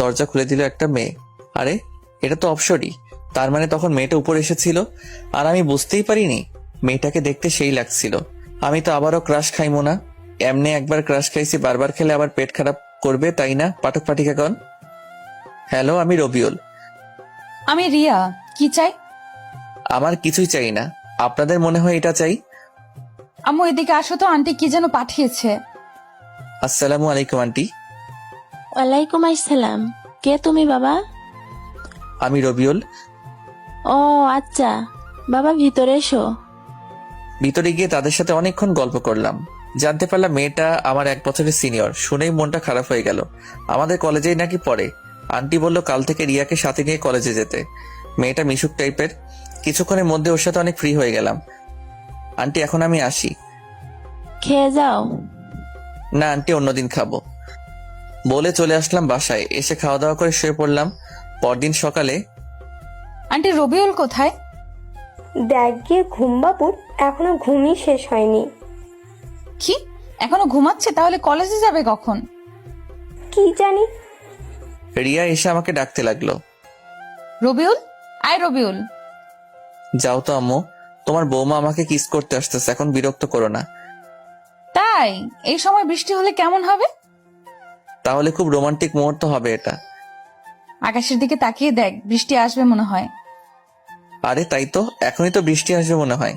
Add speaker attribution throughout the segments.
Speaker 1: দরজা খুলে দিল একটা মেয়ে। আরে এটা তো অপসরই। তার মানে তখন মেয়েটা উপরে এসেছিল আর আমি বুঝতেই পারিনি। মেয়েটাকে দেখতে সেই লাগছিল। আমি তো আবারও ক্রাশ খাইমো না? এমনি একবার ক্রাশ খাইছি, বারবার খেলে আবার পেট খারাপ করবে, তাই না পাঠক পাঠিকাগণ? হ্যালো, আমি রবিউল।
Speaker 2: আমি রিয়া। কি চাই?
Speaker 1: আমার কিছুই চাই না। আপনাদের মনে হয় এটা চাই?
Speaker 2: আম্মু এদিকে আসো তো, আন্টি কি যেন পাঠিয়েছে।
Speaker 1: আসসালামু আলাইকুম আন্টি।
Speaker 3: ওয়ালাইকুম আসসালাম। কে তুমি বাবা?
Speaker 1: আমি রবিউল।
Speaker 3: ও আচ্ছা, বাবা ভিতরে এসো।
Speaker 1: ভিতরে গিয়ে তাদের সাথে অনেকক্ষণ গল্প করলাম। জানতে পারলাম মেয়েটা আমার 1 বছরের সিনিয়র। শুনেই মনটা খারাপ হয়ে গেল। আমাদের কলেজেই নাকি পড়ে। আন্টি বলল কাল থেকে রিয়াকে সাথে নিয়ে কলেজে যেতে। মেয়েটা মিশুক টাইপের। কিছুক্ষণের মধ্যে ওর সাথে অনেক ফ্রি হয়ে গেলাম। আন্টি এখন আমি আসি।
Speaker 3: খেয়ে যাও।
Speaker 1: না আন্টি, অন্যদিন খাবো বলে চলে আসলাম বাসায়। এসে খাওয়া দাওয়া করে শুয়ে পড়লাম। পরদিন সকালে
Speaker 2: আন্টি রবিউল কোথায়?
Speaker 4: দেখ গিয়ে ঘুম বাবুর, এখনো ঘুমই শেষ হয়নি।
Speaker 2: কি এখনো ঘুমাচ্ছে? তাহলে কলেজে যাবে কখন?
Speaker 4: কি জানি।
Speaker 1: রিয়া এসে আমাকে ডাকতে লাগলো।
Speaker 2: রবিউল, আয় রবিউল।
Speaker 1: যাও তো আম্মু, তোমার বৌমা আমাকে কিস করতে আসতেছে, এখন বিরক্ত করো না।
Speaker 2: তাই? এই সময় বৃষ্টি হলে কেমন হবে?
Speaker 1: তাহলে খুব রোমান্টিক মুহূর্ত হবে এটা।
Speaker 2: আকাশের দিকে তাকিয়ে দেখ, বৃষ্টি আসবে মনে হয়।
Speaker 1: আরে তাই তো, এখনই তো বৃষ্টি আসবে মনে হয়।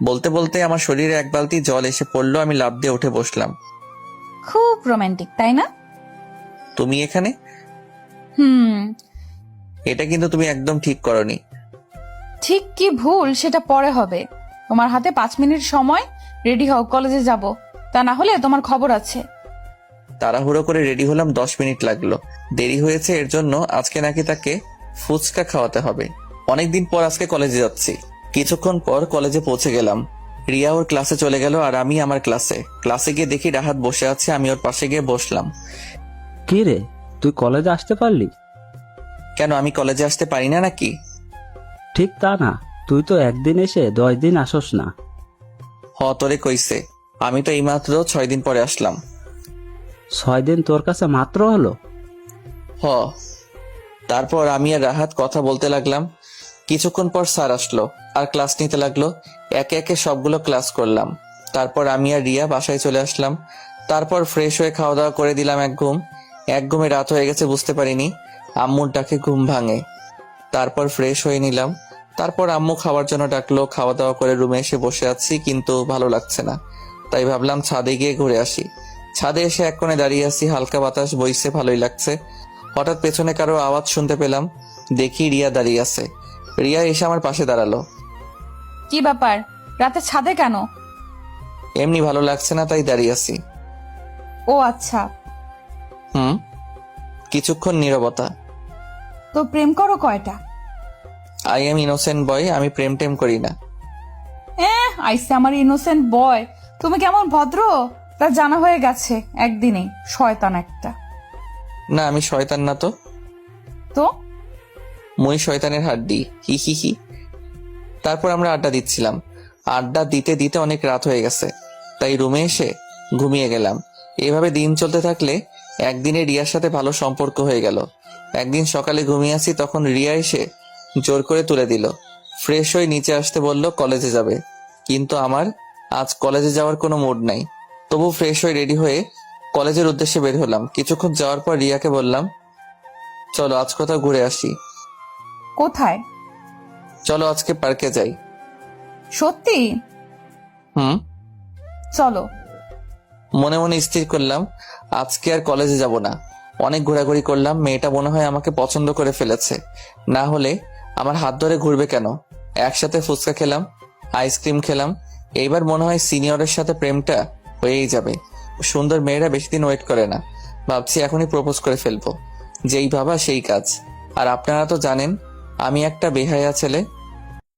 Speaker 1: বলতে বলতে আমার শরীরে 1 বালতি জল এসে পড়লো। আমি লাফ দিয়ে উঠে বসলাম।
Speaker 2: খুব রোমান্টিক, তাই না?
Speaker 1: তুমি এখানে?
Speaker 2: হুম।
Speaker 1: এটা কিন্তু তুমি একদম ঠিক করনি।
Speaker 2: ঠিক কি ভুল সেটা পরে হবে। তোমার হাতে 5 মিনিট সময়, রেডি হও, কলেজে যাব। তা না হলে তোমার খবর আছে।
Speaker 1: তাড়াহুড়ো করে রেডি হলাম, 10 মিনিট লাগলো। দেরি হয়েছে এর জন্য আজকে নাকি তাকে ফুচকা খাওয়াতে হবে। অনেকদিন পর আজকে কলেজে যাচ্ছি। কিছুক্ষণ পর কলেজে পৌঁছে গেলাম। রিয়া ওর ক্লাসে চলে গেল আর আমি আমার ক্লাসে গিয়ে দেখি রাহাত বসে আছে। আমি ওর পাশে গিয়ে বসলাম।
Speaker 5: কি রে, তুই কলেজে আসতে পারলি?
Speaker 1: কেন, আমি কলেজে আসতে পারি না নাকি?
Speaker 5: ঠিক তা না, তুই তো একদিন এসে 10 দিন আসস না।
Speaker 1: তোরে কইছে, আমি তো এইমাত্র 6 দিন পরে আসলাম।
Speaker 5: 6 দিন তোর কাছে মাত্র হলো?
Speaker 1: হ। তারপর আমি আর রাহাত কথা বলতে লাগলাম। কিছুক্ষণ পর স্যার আসলো আর ক্লাস নিতে লাগলো। একে একে সবগুলো ক্লাস করলাম। তারপর আমি আর রিয়া বাসায় চলে আসলাম। তারপর ফ্রেশ হয়ে খাওয়া দাওয়া করে দিলাম এক ঘুমে রাত হয়ে গেছে বুঝতে পারিনি। আম্মুর ডাকে ঘুম ভাঙে। তারপর ফ্রেশ হয়ে নিলাম। তারপর আম্মু খাওয়ার জন্য ডাকলো। খাওয়া দাওয়া করে রুমে এসে বসে আছি, কিন্তু ভালো লাগছে না। তাই ভাবলাম ছাদে গিয়ে ঘুরে আসি। ছাদে এসে এক কোণে দাঁড়িয়ে আছি, হালকা বাতাস বইছে, ভালোই লাগছে। হঠাৎ পেছনে কারো আওয়াজ শুনতে পেলাম। দেখি রিয়া দাঁড়িয়ে আছে। রিয়া এসে আমার পাশে দাঁড়ালো।
Speaker 2: কি ব্যাপার, রাতে ছাদে কেন?
Speaker 1: এমনি ভালো লাগছে না, তাই দাঁড়িয়ে আছি।
Speaker 2: ও আচ্ছা।
Speaker 1: কিছুক্ষণ নীরবতা।
Speaker 2: তো প্রেম করো কয়টা?
Speaker 1: আই এম ইনোসেন্ট বয়, আমি প্রেম টেম করি না।
Speaker 2: আইসে আমার ইনোসেন্ট বয়। তুমি কেমন ভদ্র তা জানা হয়ে গেছে একদিনেই। শয়তান একটা।
Speaker 1: না, আমি শয়তান না তো।
Speaker 2: তো
Speaker 1: মই শয়তানের হাড্ডি, হি হি হি। তারপর আমরা আড্ডা দিচ্ছিলাম। আড্ডা দিতে দিতে অনেক রাত হয়ে গেছে, তাই রুমে এসে ঘুমিয়ে গেলাম। এভাবে দিন চলতে থাকলে একদিনে রিয়ার সাথে ভালো সম্পর্ক হয়ে গেল। একদিন সকালে ঘুমিয়ে আসি, তখন রিয়া এসে জোর করে তুলে দিল। ফ্রেশ হয়ে নিচে আসতে বলল কলেজে যাবে, কিন্তু আমার আজ কলেজে যাওয়ার কোনো মুড নাই। তবু ফ্রেশ হয়ে রেডি হয়ে কলেজের উদ্দেশ্যে বের হলাম। কিছুক্ষণ যাওয়ার পর রিয়াকে বললাম, চলো আজ কোথাও ঘুরে আসি।
Speaker 2: কোথায়?
Speaker 1: চলো আজকে পার্কে যাই।
Speaker 2: সত্যি? চলো।
Speaker 1: মনে মনে স্থির করলাম আজকে আর কলেজে যাব না। অনেক ঘোরাঘুরি করলাম। মেয়েটা মনে হয় আমাকে পছন্দ করে ফেলেছে, না হলে আমার হাত ধরে ঘুরবে কেন? একসাথে ফুচকা খেলাম, আইসক্রিম খেলাম। এইবার মনে হয় সিনিয়রের সাথে প্রেমটা হয়েই যাবে। সুন্দর মেয়েরা বেশি দিন ওয়েট করে না। ভাবছি এখনই প্রপোজ করে ফেলবো। যেই ভাবা সেই কাজ। আর আপনারা তো জানেন আমি একটা বেহায়া ছেলে।